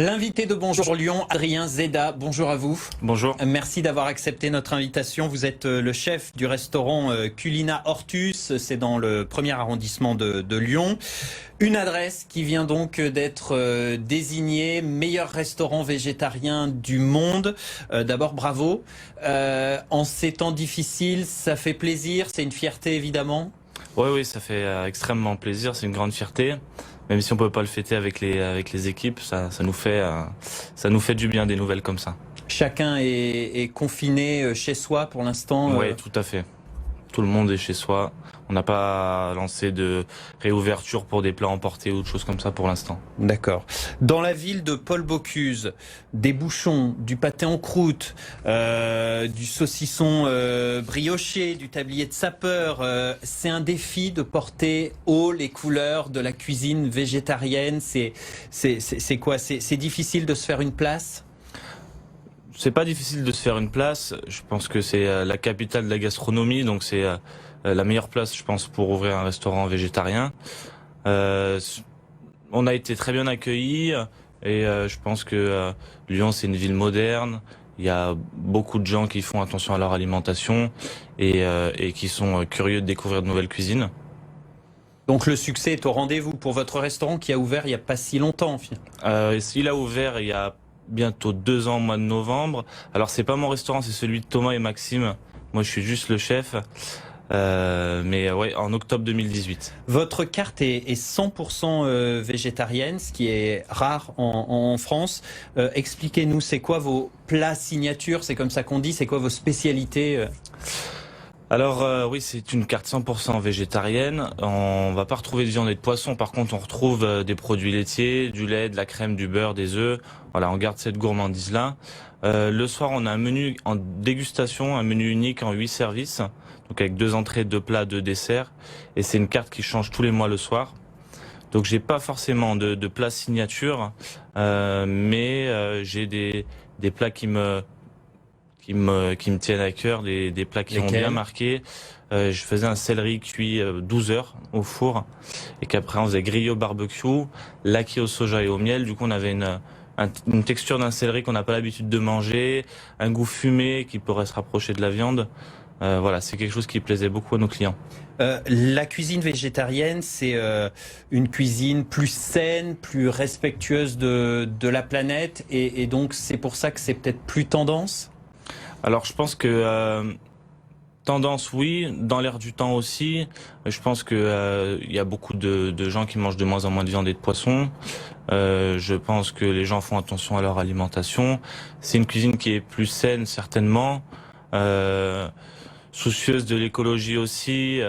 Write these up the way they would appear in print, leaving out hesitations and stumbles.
L'invité de Bonjour Lyon, Adrien Zeda, bonjour à vous. Bonjour. Merci d'avoir accepté notre invitation. Vous êtes le chef du restaurant Culina Hortus, c'est dans le premier arrondissement de Lyon. Une adresse qui vient donc d'être désignée meilleur restaurant végétarien du monde. D'abord, bravo. En ces temps difficiles, ça fait plaisir, c'est une fierté évidemment. Oui, ça fait extrêmement plaisir, c'est une grande fierté. Même si on peut pas le fêter avec les équipes, ça nous fait du bien des nouvelles comme ça. Chacun est confiné chez soi pour l'instant. Oui, tout à fait. Tout le monde est chez soi. On n'a pas lancé de réouverture pour des plats emportés ou de choses comme ça pour l'instant. D'accord. Dans la ville de Paul Bocuse, des bouchons, du pâté en croûte, du saucisson brioché, du tablier de sapeur, c'est un défi de porter haut les couleurs de la cuisine végétarienne. C'est quoi? C'est difficile de se faire une place? C'est pas difficile de se faire une place. Je pense que c'est la capitale de la gastronomie, donc c'est la meilleure place, je pense, pour ouvrir un restaurant végétarien. On a été très bien accueillis et je pense que Lyon, c'est une ville moderne. Il y a beaucoup de gens qui font attention à leur alimentation et qui sont curieux de découvrir de nouvelles cuisines. Donc le succès est au rendez-vous pour votre restaurant qui a ouvert il n'y a pas si longtemps. Il a ouvert il y a bientôt 2 ans au mois de novembre. Alors c'est pas mon restaurant, c'est celui de Thomas et Maxime. Moi je suis juste le chef. Mais ouais, en octobre 2018. Votre carte est 100% végétarienne, ce qui est rare en France. Expliquez-nous, c'est quoi vos plats signatures? C'est comme ça qu'on dit, c'est quoi vos spécialités? Alors oui, c'est une carte 100% végétarienne. On va pas retrouver de viande et de poisson. Par contre, on retrouve des produits laitiers, du lait, de la crème, du beurre, des œufs. Voilà, on garde cette gourmandise-là. Le soir, on a un menu en dégustation, un menu unique en 8 services. Donc avec 2 entrées, 2 plats, 2 desserts. Et c'est une carte qui change tous les mois le soir. Donc j'ai pas forcément de plats signature, mais j'ai des plats qui me tiennent à cœur, des plats qui ont bien marqué. Je faisais un céleri cuit 12 heures au four et qu'après on faisait grillé au barbecue, laqué au soja et au miel. Du coup on avait une texture d'un céleri qu'on n'a pas l'habitude de manger, un goût fumé qui pourrait se rapprocher de la viande. Voilà, c'est quelque chose qui plaisait beaucoup à nos clients. La cuisine végétarienne, c'est une cuisine plus saine, plus respectueuse de la planète et donc c'est pour ça que c'est peut-être plus tendance? Alors je pense que tendance oui, dans l'air du temps aussi. Je pense que il y a beaucoup de gens qui mangent de moins en moins de viande et de poisson. Je pense que les gens font attention à leur alimentation. C'est une cuisine qui est plus saine certainement, soucieuse de l'écologie aussi.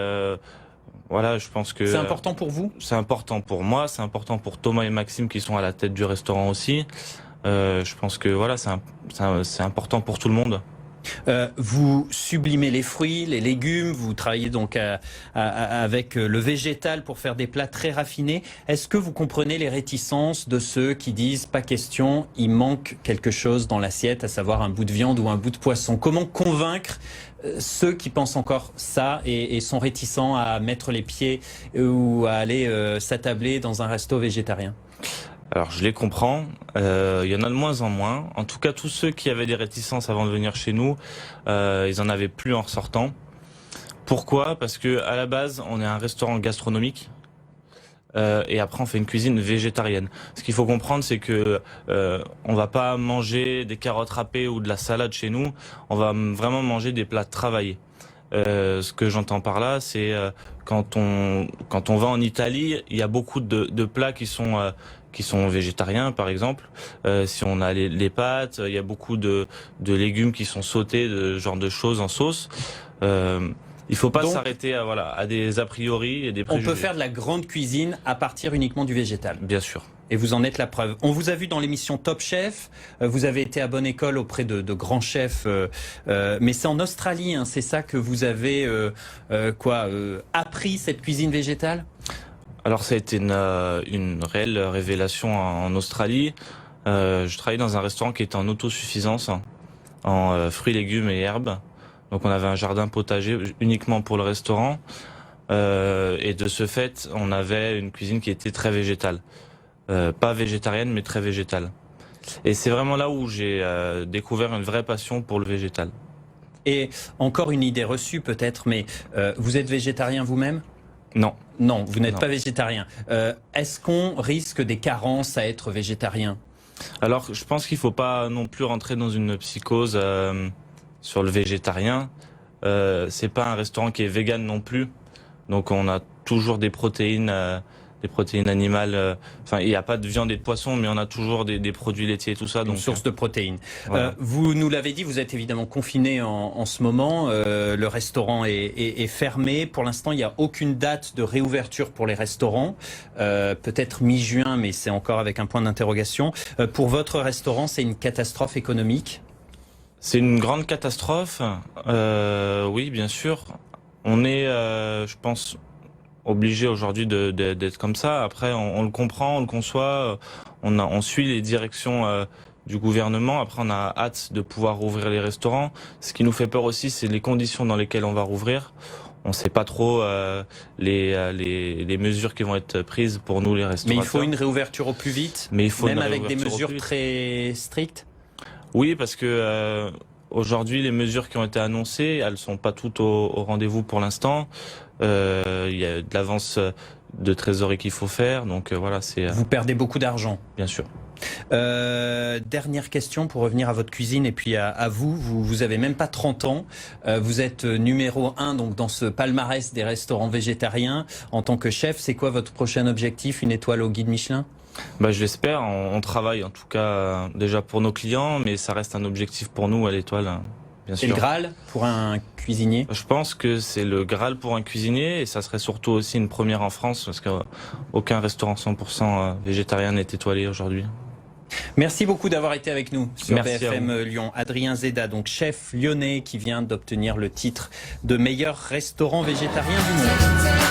Voilà, je pense que c'est important pour vous? C'est important pour moi, c'est important pour Thomas et Maxime qui sont à la tête du restaurant aussi. Je pense que voilà, c'est important pour tout le monde. Vous sublimez les fruits, les légumes, vous travaillez donc avec le végétal pour faire des plats très raffinés. Est-ce que vous comprenez les réticences de ceux qui disent pas question, il manque quelque chose dans l'assiette, à savoir un bout de viande ou un bout de poisson? Comment convaincre ceux qui pensent encore ça et sont réticents à mettre les pieds ou à aller s'attabler dans un resto végétarien? Alors je les comprends, il y en a de moins en moins. En tout cas, tous ceux qui avaient des réticences avant de venir chez nous, ils en avaient plus en ressortant. Pourquoi? Parce que à la base, on est un restaurant gastronomique et après on fait une cuisine végétarienne. Ce qu'il faut comprendre, c'est que on va pas manger des carottes râpées ou de la salade chez nous. On va vraiment manger des plats travaillés. Ce que j'entends par là, c'est quand on va en Italie, il y a beaucoup de plats qui sont végétariens, par exemple. Si on a les pâtes, il y a beaucoup de légumes qui sont sautés, de ce genre de choses en sauce. Il faut pas s'arrêter à des a priori et des préjugés. On peut faire de la grande cuisine à partir uniquement du végétal. Bien sûr. Et vous en êtes la preuve. On vous a vu dans l'émission Top Chef, vous avez été à bonne école auprès de grands chefs, mais c'est en Australie, hein, c'est ça que vous avez appris cette cuisine végétale? Alors ça a été une réelle révélation en Australie. Je travaillais dans un restaurant qui était en autosuffisance en fruits, légumes et herbes. Donc on avait un jardin potager uniquement pour le restaurant. Et de ce fait, on avait une cuisine qui était très végétale. Pas végétarienne, mais très végétale. Et c'est vraiment là où j'ai découvert une vraie passion pour le végétal. Et encore une idée reçue peut-être, mais vous êtes végétarien vous-même ? Non. Non, vous n'êtes Non. pas végétarien. Est-ce qu'on risque des carences à être végétarien ? Alors, je pense qu'il faut pas non plus rentrer dans une psychose sur le végétarien. C'est pas un restaurant qui est vegan non plus. Donc, on a toujours des protéines animales. Enfin, il n'y a pas de viande et de poisson, mais on a toujours des produits laitiers et tout ça. Une Donc, source de protéines. voilà. Vous nous l'avez dit, vous êtes évidemment confiné en ce moment. Le restaurant est fermé. Pour l'instant, il n'y a aucune date de réouverture pour les restaurants. Peut-être mi-juin, mais c'est encore avec un point d'interrogation. Pour votre restaurant, c'est une catastrophe économique ? C'est une grande catastrophe. Oui, bien sûr. On est, je pense, obligé aujourd'hui d'être comme ça. Après, on le comprend, on le conçoit. On suit les directions du gouvernement. Après, on a hâte de pouvoir rouvrir les restaurants. Ce qui nous fait peur aussi, c'est les conditions dans lesquelles on va rouvrir. On ne sait pas trop les mesures qui vont être prises pour nous, les Mais restaurateurs. il faut une réouverture au plus vite, Mais il faut même une avec des réouverture au mesures plus vite. très strictes. Oui, parce que aujourd'hui, les mesures qui ont été annoncées, elles sont pas toutes au rendez-vous pour l'instant. Il y a de l'avance de trésorerie qu'il faut faire, donc voilà, c'est Vous perdez beaucoup d'argent. bien sûr. Dernière question pour revenir à votre cuisine et puis à vous. Vous avez même pas 30 ans. Vous êtes numéro 1 donc dans ce palmarès des restaurants végétariens. En tant que chef, c'est quoi votre prochain objectif? Une étoile au guide Michelin? Bah, je l'espère. On travaille en tout cas déjà pour nos clients, mais ça reste un objectif pour nous à l'étoile, bien C'est sûr. le Graal pour un cuisinier? Je pense que c'est le Graal pour un cuisinier et ça serait surtout aussi une première en France parce qu'aucun restaurant 100% végétarien n'est étoilé aujourd'hui. Merci beaucoup d'avoir été avec nous sur Merci BFM Lyon. Adrien Zeda, donc chef lyonnais qui vient d'obtenir le titre de meilleur restaurant végétarien du monde.